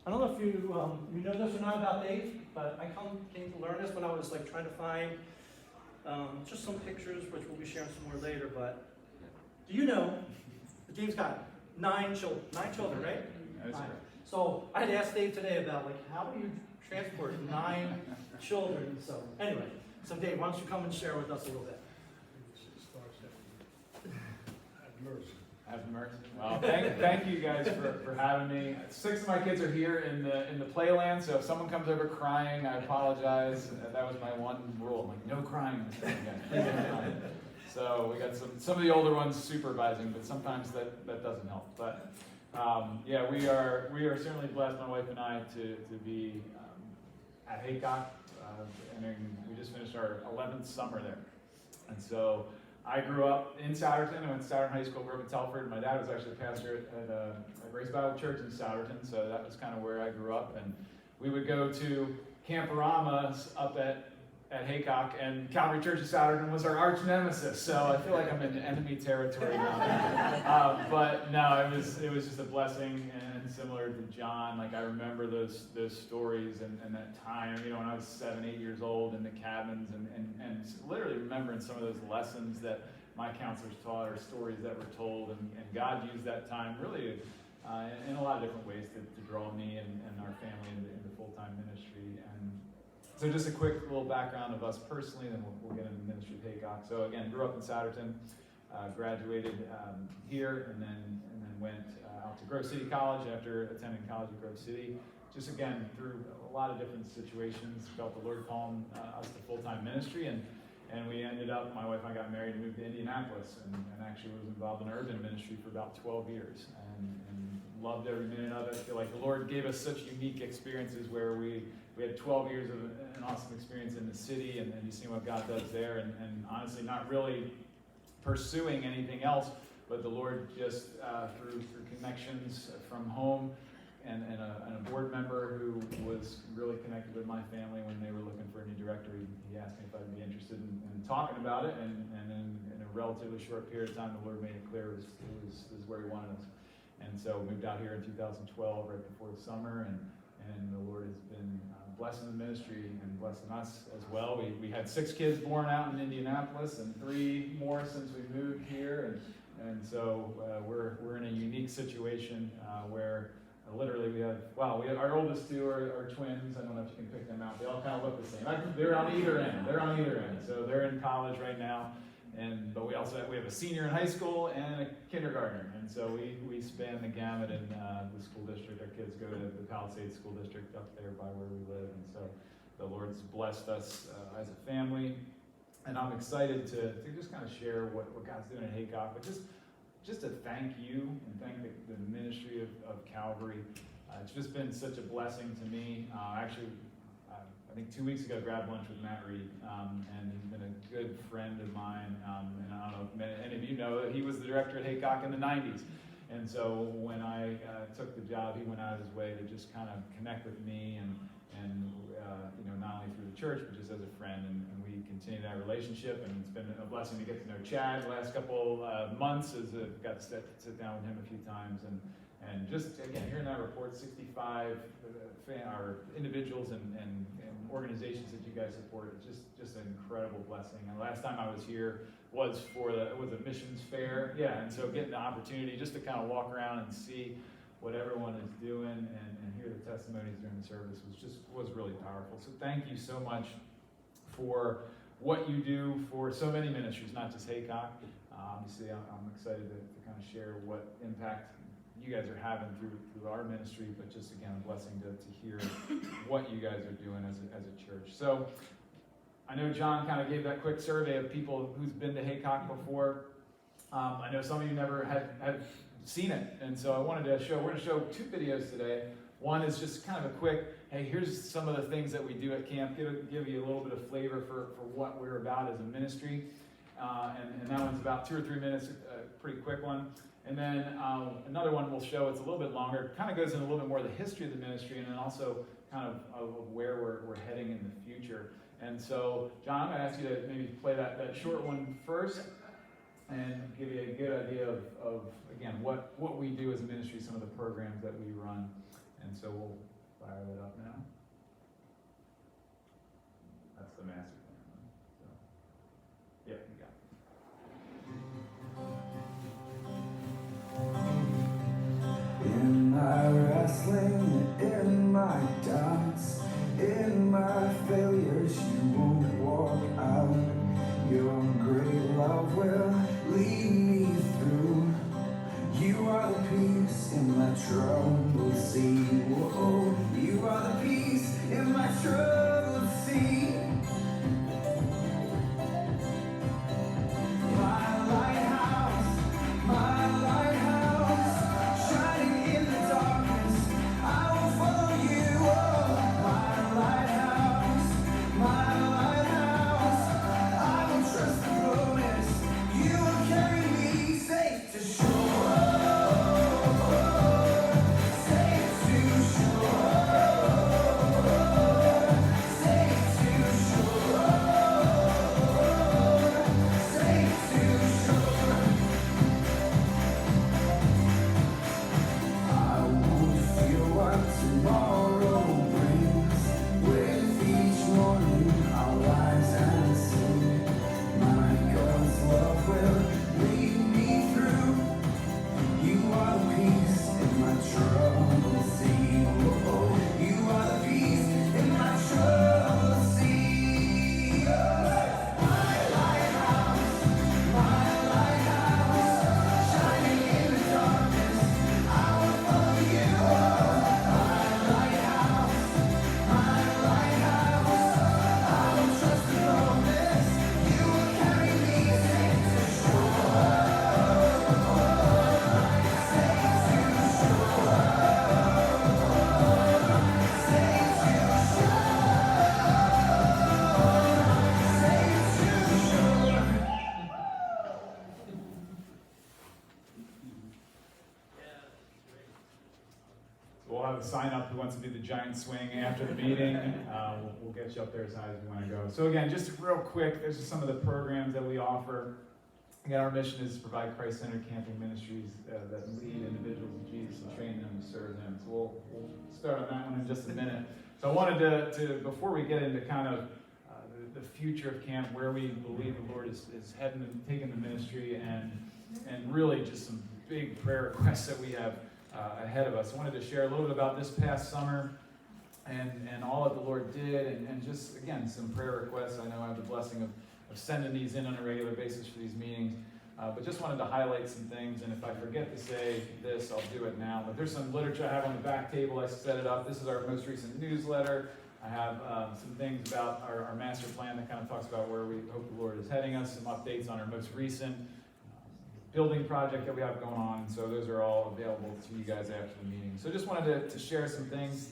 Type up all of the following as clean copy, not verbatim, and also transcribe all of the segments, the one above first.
I don't know if you you know this or not about Dave, but I came to learn this when I was like trying to find just some pictures, which we'll be sharing some more later. But do you know that Dave's got 9 children? 9 children, right? That's right. So I had asked Dave today about like how do you transport 9 children? So anyway, so Dave, why don't you come and share with us a little bit? Have mercy. Well, thank you guys for having me. 6 of my kids are here in the playland, so if someone comes over crying, I apologize. That was my one rule. I'm like, no crying this time again. So we got some of the older ones supervising, but sometimes that doesn't help. But yeah, we are certainly blessed, my wife and I, to be at Haycock. We just finished our 11th summer there, and so I grew up in Souderton. I went to Souderton High School, grew up in Telford. My dad was actually a pastor at Grace Bible Church in Souderton, so that was kind of where I grew up. And we would go to Camparamas up at Haycock, and Calvary Church of Souderton was our arch nemesis. So I feel like I'm in enemy territory now. But no, it was just a blessing, and similar to John, like I remember those stories and that time, you know, when I was 7, 8 years old in the cabins, and literally remembering some of those lessons that my counselors taught, or stories that were told, and God used that time really in a lot of different ways to draw me and our family into full-time ministry. And so just a quick little background of us personally, then we'll get into ministry of Haycock. So again, grew up in Souderton, graduated here, and then went out to Grove City College after attending college at Grove City. Just again, through a lot of different situations, felt the Lord calling us to full-time ministry, and we ended up, my wife and I got married and moved to Indianapolis, and actually was involved in urban ministry for about 12 years, and loved every minute of it. I feel like the Lord gave us such unique experiences where we had 12 years of an awesome experience in the city, and you see what God does there, and honestly not really pursuing anything else, but the Lord just through connections from home, and a board member who was really connected with my family when they were looking for a new director. He asked me if I'd be interested in talking about it, and in a relatively short period of time, the Lord made it clear it was where He wanted us. And so we moved out here in 2012, right before the summer, and the Lord has been blessing the ministry and blessing us as well. We had 6 kids born out in Indianapolis, and 3 more since we moved here, and so we're in a unique situation where literally we have our oldest 2 are twins. I don't know if you can pick them out. They all kind of look the same. They're on either end. So they're in college right now. But we have a senior in high school and a kindergartner, and so we span the gamut in the school district. Our kids go to the Palisades School District up there by where we live, and so the Lord's blessed us as a family, and I'm excited to just kind of share what God's doing at Haycock, but just to thank you and thank the ministry of Calvary. It's just been such a blessing to me. Actually, I think 2 weeks ago, grabbed lunch with Matt Reed, and he's been a good friend of mine. And I don't know if any of you know that he was the director at Haycock in the 90s. And so when I took the job, he went out of his way to just kind of connect with me, and you know, not only through the church, but just as a friend. And we continue that relationship, and it's been a blessing to get to know Chad the last couple months, as I've got to sit down with him a few times. And just, again, hearing that report, 65 individuals and organizations that you guys support, it's just an incredible blessing. And the last time I was here was a missions fair. Yeah, and so getting the opportunity just to kind of walk around and see what everyone is doing and hear the testimonies during the service was really powerful. So thank you so much for what you do for so many ministries, not just Haycock. Obviously, I'm excited to kind of share what impact you guys are having through our ministry, but just again a blessing to hear what you guys are doing as a church. So I know John kind of gave that quick survey of people who's been to Haycock before. I know some of you never had seen it, and so we're going to show 2 videos today. One is just kind of a quick, hey, here's some of the things that we do at camp, give you a little bit of flavor for what we're about as a ministry. And that one's about 2 or 3 minutes, a pretty quick one. And then another one we'll show, it's a little bit longer, kind of goes into a little bit more of the history of the ministry, and then also kind of where we're heading in the future. And so, John, I'm going to ask you to maybe play that short one first, and give you a good idea of again, what we do as a ministry, some of the programs that we run. And so we'll up now. That's the master plan. So, yeah, we got it. In my wrestling, in my doubts, in my failures, you won't walk out. Your great love will lead me through. You are the peace in my troubled sea. Whoa, you are the peace in my troubled sea. My lighthouse, shining in the darkness, I will follow you. Oh, my lighthouse, I will trust the promise. You will carry me safe to shore, safe to shore, safe to shore, safe to shore. I won't fear what tomorrow brings. With each morning I'll rise and sing. My God's love will lead me through. You are the peace in my troubled sea. Oh, you are the peace in my troubled sea. My lighthouse, shining in the darkness, I will follow you. My lighthouse, I will trust the promise. You will carry me safe to shore, safe to shore, safe to shore, safe to shore. So we'll have a sign up who wants to do the giant swing after the meeting. We'll get you up there as high as you want to go. So again, just real quick, there's just some of the programs that we offer. Again, our mission is to provide Christ-centered camping ministries that lead individuals to Jesus and train them to serve Him. So we'll start on that one in just a minute. So I wanted to before we get into kind of the future of camp, where we believe the Lord is heading and taking the ministry, and really just some big prayer requests that we have ahead of us. I wanted to share a little bit about this past summer and all that the Lord did, and just, again, some prayer requests. I know I have the blessing of sending these in on a regular basis for these meetings, but just wanted to highlight some things, and if I forget to say this, I'll do it now. But there's some literature I have on the back table. I set it up. This is our most recent newsletter. I have some things about our master plan that kind of talks about where we hope the Lord is heading us, some updates on our most recent building project that we have going on. So those are all available to you guys after the meeting. So just wanted to share some things.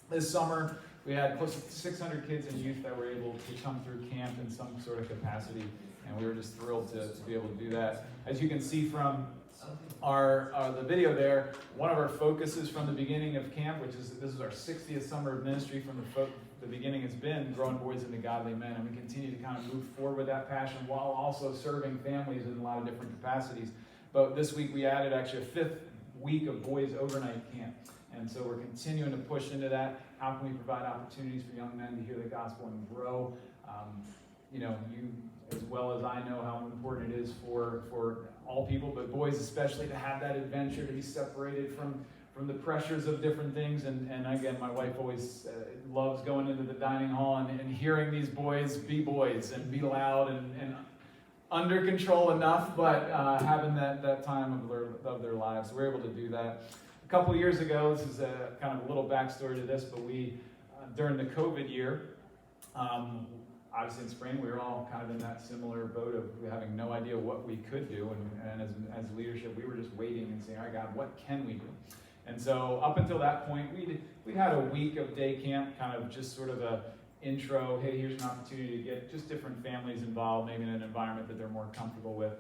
This summer, we had close to 600 kids and youth that were able to come through camp in some sort of capacity, and we were just thrilled to be able to do that. As you can see from the video there, one of our focuses from the beginning of camp, this is our 60th summer of ministry. From the beginning, has been growing boys into godly men, and we continue to kind of move forward with that passion while also serving families in a lot of different capacities. But this week we added actually a 5th week of boys overnight camp, and so we're continuing to push into that. How can we provide opportunities for young men to hear the gospel and grow? You as well as I know how important it is for all people, but boys especially, to have that adventure, to be separated from the pressures of different things. And again, my wife always loves going into the dining hall and hearing these boys be boys and be loud and under control enough, but having that time of their lives. So we're able to do that. A couple of years ago, this is kind of a little backstory to this, but we, during the COVID year, obviously in spring, we were all kind of in that similar boat of having no idea what we could do, and as leadership, we were just waiting and saying, all right, God, what can we do? And so up until that point, we had a week of day camp, kind of just sort of a intro, hey, here's an opportunity to get just different families involved, maybe in an environment that they're more comfortable with.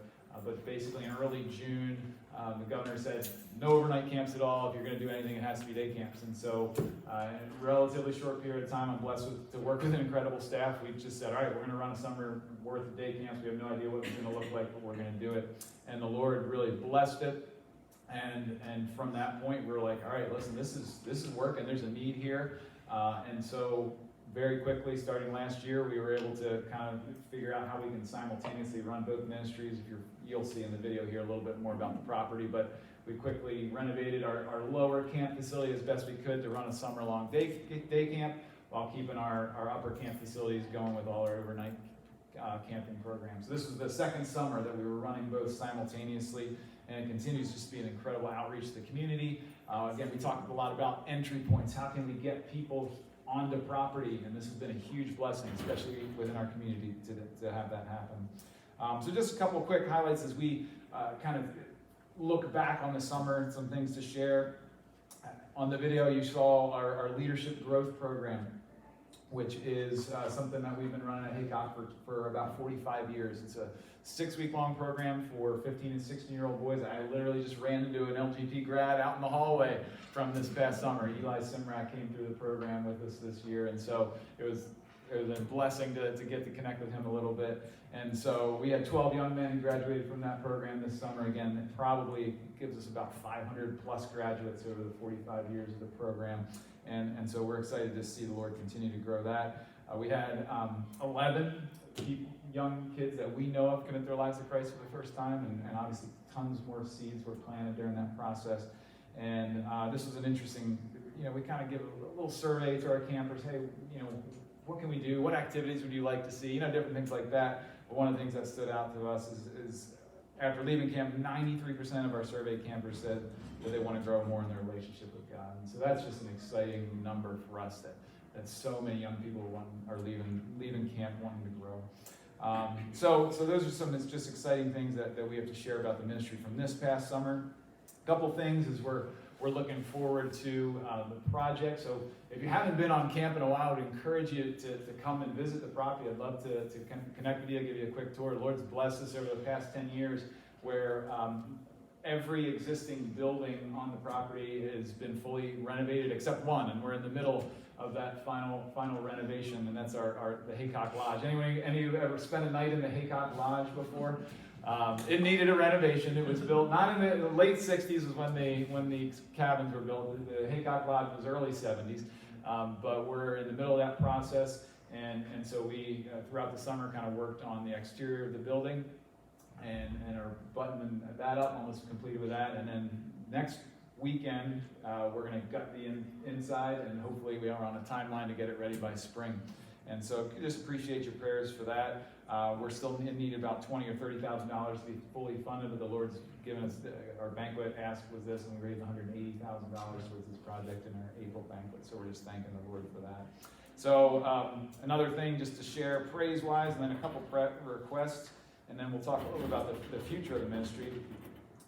But basically in early June, the governor said, no overnight camps at all. If you're going to do anything, it has to be day camps. And so in a relatively short period of time, I'm blessed to work with an incredible staff. We just said, all right, we're going to run a summer worth of day camps. We have no idea what it's going to look like, but we're going to do it. And the Lord really blessed it. And from that point, we were like, all right, listen, this is working. There's a need here. And so very quickly, starting last year, we were able to kind of figure out how we can simultaneously run both ministries. You'll see in the video here a little bit more about the property, but we quickly renovated our lower camp facility as best we could to run a summer-long day camp while keeping our upper camp facilities going with all our overnight camping programs. So this was the second summer that we were running both simultaneously, and it continues to be an incredible outreach to the community. Again, we talked a lot about entry points. How can we get people onto property? And this has been a huge blessing, especially within our community, to have that happen. So just a couple of quick highlights as we kind of look back on the summer, some things to share. On the video, you saw our leadership growth program, which is something that we've been running at Haycock for about 45 years. It's a 6-week-long program for 15 and 16-year-old boys. I literally just ran into an LGP grad out in the hallway from this past summer. Eli Simrak came through the program with us this year, and so it was a blessing to get to connect with him a little bit. And so we had 12 young men who graduated from that program this summer. Again, it probably gives us about 500 plus graduates over the 45 years of the program. And so we're excited to see the Lord continue to grow that. We had 11 young kids that we know of commit their lives to Christ for the first time, and obviously tons more seeds were planted during that process. And this was an interesting, we kind of give a little survey to our campers. Hey, what can we do? What activities would you like to see? Different things like that. But one of the things that stood out to us is after leaving camp, 93% of our survey campers said that they want to grow more in their relationship with God. And so that's just an exciting number for us that so many young people are leaving camp wanting to grow. So those are some just exciting things that we have to share about the ministry from this past summer. A couple things is we're looking forward to the project. So if you haven't been on camp in a while, I would encourage you to come and visit the property. I'd love to connect with you, give you a quick tour. The Lord's blessed us over the past 10 years where every existing building on the property has been fully renovated except one, and we're in the middle of that final renovation, and that's the Haycock Lodge. Any of you ever spent a night in the Haycock Lodge before? It needed a renovation. It was built not in the late 60s was when the cabins were built. The Haycock Lodge was early 70s, but we're in the middle of that process, and so we throughout the summer kind of worked on the exterior of the building and are buttoning that up, almost completed with that. And then next weekend we're going to gut the inside, and hopefully we are on a timeline to get it ready by spring. And so just appreciate your prayers for that. We're still in need of about $20,000 or $30,000 to be fully funded, but the Lord's given us, our banquet ask was this, and we raised $180,000 towards this project in our April banquet, so we're just thanking the Lord for that. So another thing just to share praise-wise, and then a couple requests, and then we'll talk a little bit about the future of the ministry.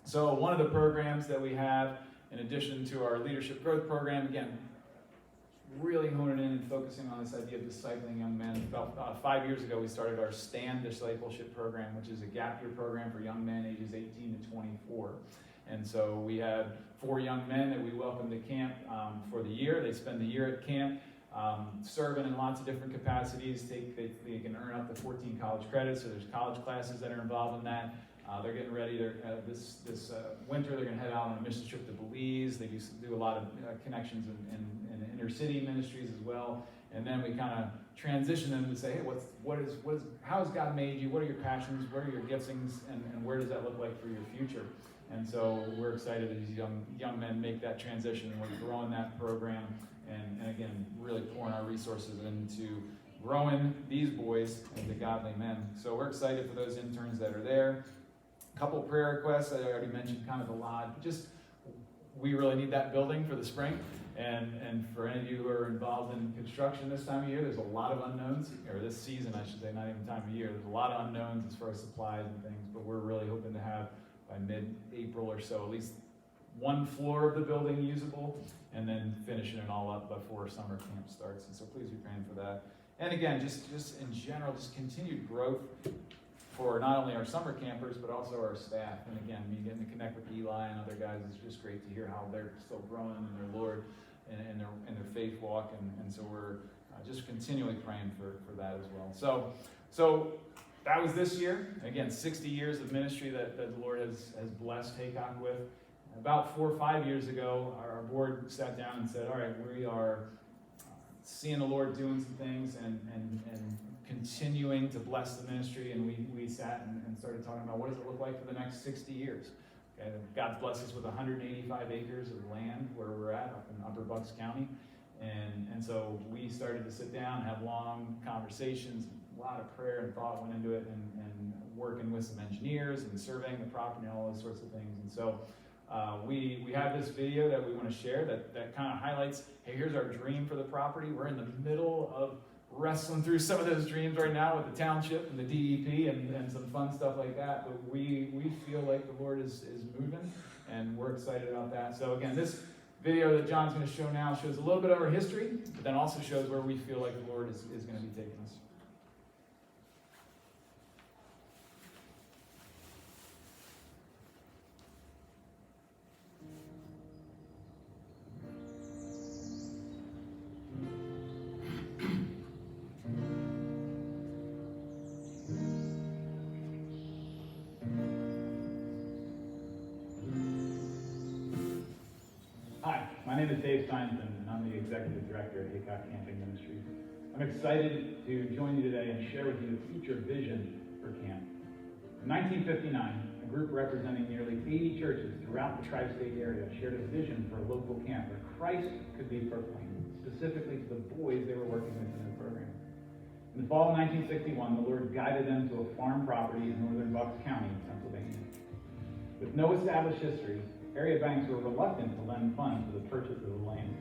So one of the programs that we have, in addition to our leadership growth program, again, really honing in and focusing on this idea of discipling young men. About 5 years ago, we started our STAND discipleship program, which is a gap year program for young men ages 18 to 24. And so we had 4 young men that we welcomed to camp for the year. They spend the year at camp, serving in lots of different capacities. They can earn up to 14 college credits, so there's college classes that are involved in that. They're getting ready. This winter, they're going to head out on a mission trip to Belize. They do a lot of connections in inner city ministries as well. And then we kind of transition them to say, hey, how has God made you? What are your passions? What are your giftings? And where does that look like for your future? And so we're excited as these young men make that transition. We're growing that program and again, really pouring our resources into growing these boys into godly men. So we're excited for those interns that are there. A couple prayer requests. I already mentioned kind of the lodge. We really need that building for the spring. And for any of you who are involved in construction this time of year, there's a lot of unknowns, or this season, I should say, not even time of year. There's a lot of unknowns as far as supplies and things, but we're really hoping to have by mid-April or so at least one floor of the building usable, and then finishing it all up before summer camp starts. And so please be praying for that. And again, just in general, just continued growth for not only our summer campers, but also our staff. And again, me getting to connect with Eli and other guys is just great to hear how they're still growing in their Lord and their faith walk. And so we're just continually praying for that as well. So that was this year. Again, 60 years of ministry that the Lord has blessed Haycock with. About 4 or 5 years ago, our board sat down and said, all right, we are seeing the Lord doing some things and continuing to bless the ministry, and we sat and started talking about what does it look like for the next 60 years. Okay, God's blessed us with 185 acres of land where we're at up in Upper Bucks County. And so we started to sit down, have long conversations, a lot of prayer and thought went into it, and working with some engineers and surveying the property and all those sorts of things. And so we have this video that we want to share that kind of highlights, hey, here's our dream for the property. We're in the middle of wrestling through some of those dreams right now with the township and the DEP and some fun stuff like that. But we feel like the Lord is moving, and we're excited about that. So again, this video that John's going to show now shows a little bit of our history, but then also shows where we feel like the Lord is going to be taking us. Hi, my name is Dave Steinson, and I'm the Executive Director at Haycock Camping Ministries. I'm excited to join you today and share with you the future vision for camp. In 1959, a group representing nearly 80 churches throughout the tri-state area shared a vision for a local camp where Christ could be proclaimed, specifically to the boys they were working with in their program. In the fall of 1961, the Lord guided them to a farm property in northern Bucks County, Pennsylvania. With no established history, area banks were reluctant to lend funds for the purchase of the land.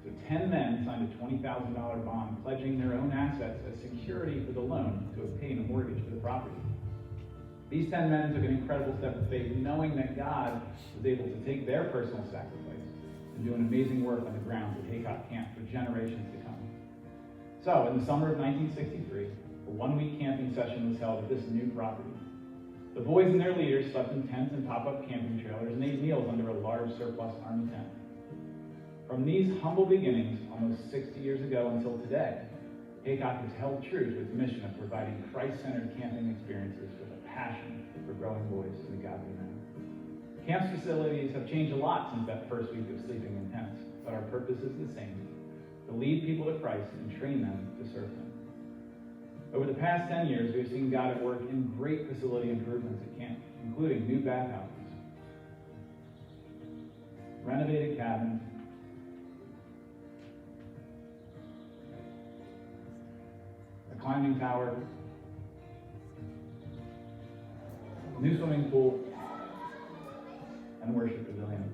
So 10 men signed a $20,000 bond pledging their own assets as security for the loan to obtain a mortgage for the property. These 10 men took an incredible step of faith, knowing that God was able to take their personal sacrifice and do an amazing work on the grounds of Haycock Camp for generations to come. So, in the summer of 1963, a one-week camping session was held at this new property. The boys and their leaders slept in tents and pop-up camping trailers and ate meals under a large surplus Army tent. From these humble beginnings, almost 60 years ago until today, Haycock has held true to its mission of providing Christ-centered camping experiences with a passion for growing boys in the godly man. Camp's facilities have changed a lot since that first week of sleeping in tents, but our purpose is the same: to lead people to Christ and train them to serve Him. Over the past 10 years, we've seen God at work in great facility improvements at camp, including new bathhouses, renovated cabins, a climbing tower, new swimming pool, and a worship pavilion.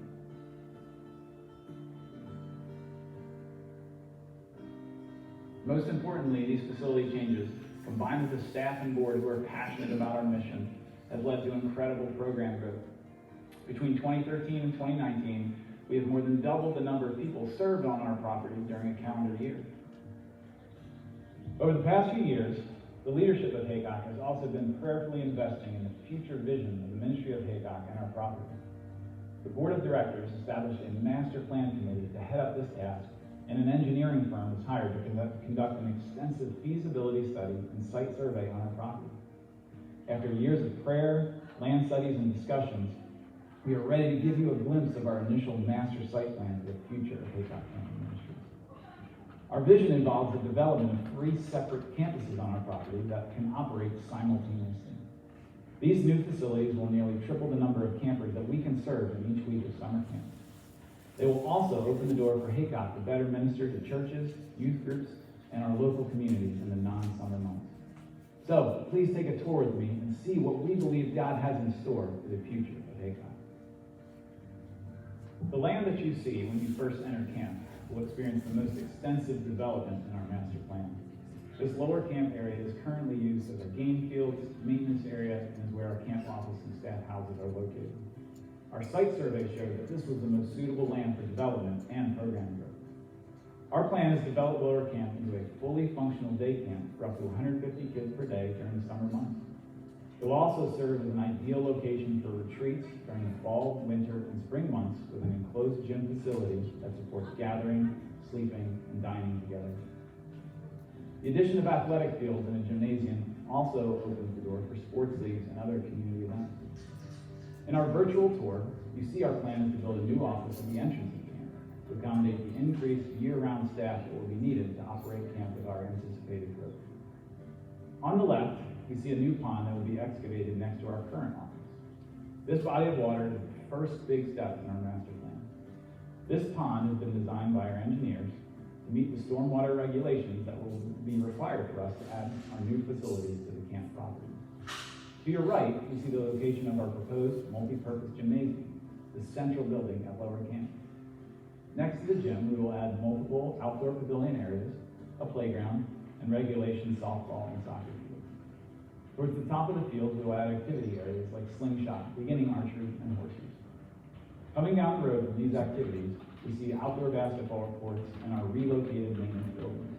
Most importantly, these facility changes, combined with the staff and board who are passionate about our mission, has led to incredible program growth. Between 2013 and 2019, we have more than doubled the number of people served on our property during a calendar year. Over the past few years, the leadership of Haycock has also been prayerfully investing in the future vision of the ministry of Haycock and our property. The board of directors established a master plan committee to head up this task, and an engineering firm was hired to conduct an extensive feasibility study and site survey on our property. After years of prayer, land studies, and discussions, we are ready to give you a glimpse of our initial master site plan for the future of Haycock Camping Ministries. Our vision involves the development of 3 separate campuses on our property that can operate simultaneously. These new facilities will nearly triple the number of campers that we can serve in each week of summer camp. They will also open the door for Haycock to better minister to churches, youth groups, and our local communities in the non-summer months. So, please take a tour with me and see what we believe God has in store for the future of Haycock. The land that you see when you first enter camp will experience the most extensive development in our master plan. This lower camp area is currently used as a game fields, maintenance area, and is where our camp office and staff houses are located. Our site survey showed that this was the most suitable land for development and program growth. Our plan is to develop Lower Camp into a fully functional day camp for up to 150 kids per day during the summer months. It will also serve as an ideal location for retreats during the fall, winter, and spring months with an enclosed gym facility that supports gathering, sleeping, and dining together. The addition of athletic fields and a gymnasium also opens the door for sports leagues and other community events. In our virtual tour, you see our plan is to build a new office at the entrance of camp. to accommodate the increased year-round staff that will be needed to operate camp with our anticipated growth. On the left, we see a new pond that will be excavated next to our current office. This body of water is the first big step in our master plan. This pond has been designed by our engineers to meet the stormwater regulations that will be required for us to add our new facilities to the camp property. To your right, you see the location of our proposed multi-purpose gymnasium, the central building at Lower Camp. Next to the gym, we will add multiple outdoor pavilion areas, a playground, and regulation softball and soccer fields. Towards the top of the field, we will add activity areas like slingshot, beginning archery, and horseshoes. Coming down the road from these activities, we see outdoor basketball courts and our relocated maintenance buildings.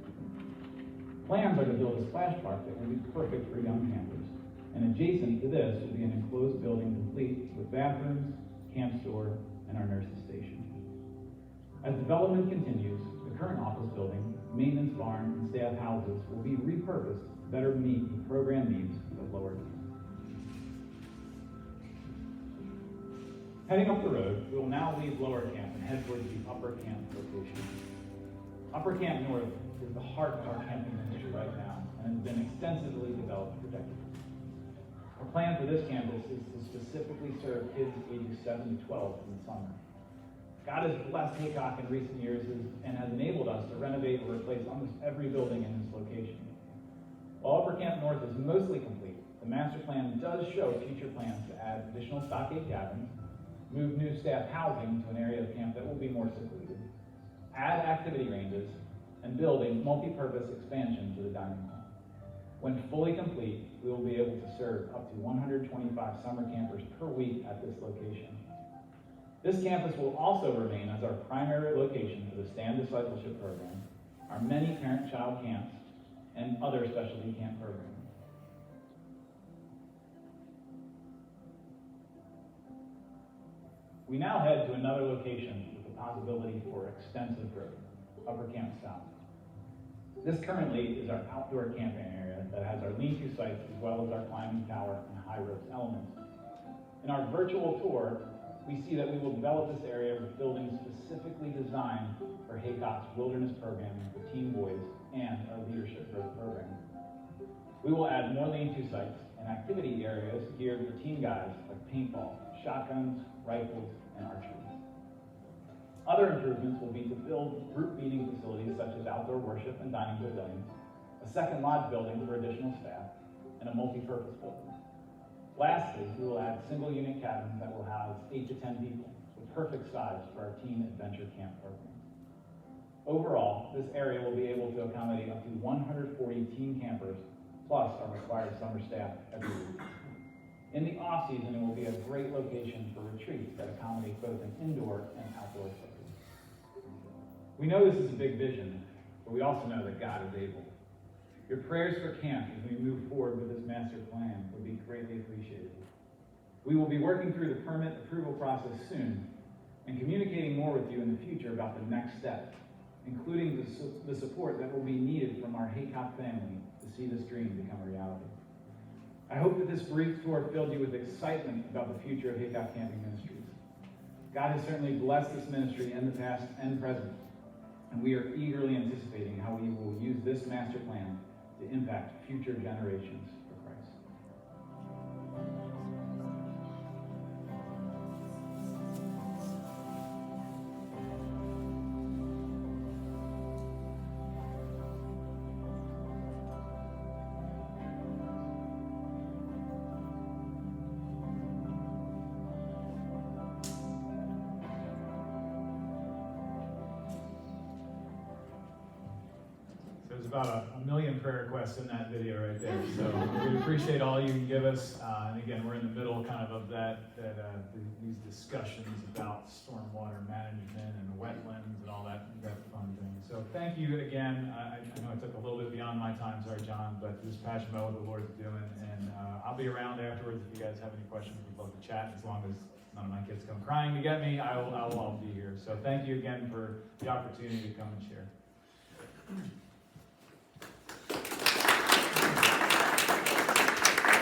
Plans are to build a splash park that will be perfect for young campers, and adjacent to this will be an enclosed building complete with bathrooms, camp store, and our nurses station. As development continues, the current office building, maintenance barn, and staff houses will be repurposed to better meet the program needs of Lower Camp. Heading up the road, we will now leave Lower Camp and head towards the Upper Camp location. Upper Camp North is the heart of our camping industry right now and has been extensively developed for decades. Our plan for this campus is to specifically serve kids ages 7 to 12 in the summer. God has blessed Haycock in recent years and has enabled us to renovate or replace almost every building in this location. While Upper Camp North is mostly complete, the master plan does show future plans to add additional stockade cabins, move new staff housing to an area of camp that will be more secluded, add activity ranges, and build a multi-purpose expansion to the dining hall. When fully complete, we will be able to serve up to 125 summer campers per week at this location. This campus will also remain as our primary location for the STAND discipleship program, our many parent-child camps, and other specialty camp programs. We now head to another location with the possibility for extensive growth, Upper Camp South. This currently is our outdoor camping area that has our lean-to sites as well as our climbing tower and high ropes elements. In our virtual tour, we see that we will develop this area with buildings specifically designed for Haycock's wilderness programming for teen boys and our leadership growth program. We will add more lean-to sites and activity areas geared for teen guys like paintball, shotguns, rifles, and archery. Other improvements will be to build group meeting facilities such as outdoor worship and dining pavilions, a second lodge building for additional staff, and a multi-purpose building. Lastly, we will add single unit cabins that will house 8 to 10 people, the perfect size for our teen adventure camp program. Overall, this area will be able to accommodate up to 140 teen campers, plus our required summer staff every week. In the off-season, it will be a great location for retreats that accommodate both an indoor and outdoor setting. We know this is a big vision, but we also know that God is able. Your prayers for camp as we move forward with this master plan would be greatly appreciated. We will be working through the permit approval process soon and communicating more with you in the future about the next step, including the support that will be needed from our Haycock family to see this dream become a reality. I hope that this brief tour filled you with excitement about the future of Haycock Camping Ministries. God has certainly blessed this ministry in the past and present, and we are eagerly anticipating how we will use this master plan to impact future generations for Christ. There's about a million prayer requests in that video right there, so we appreciate all you can give us. And again, we're in the middle of these discussions about stormwater management and wetlands and all that fun thing. So thank you again. I know I took a little bit beyond my time, sorry John, but just passionate about what the Lord's doing. And I'll be around afterwards if you guys have any questions. We'd love to chat. As long as none of my kids come crying to get me, I'll be here. So thank you again for the opportunity to come and share.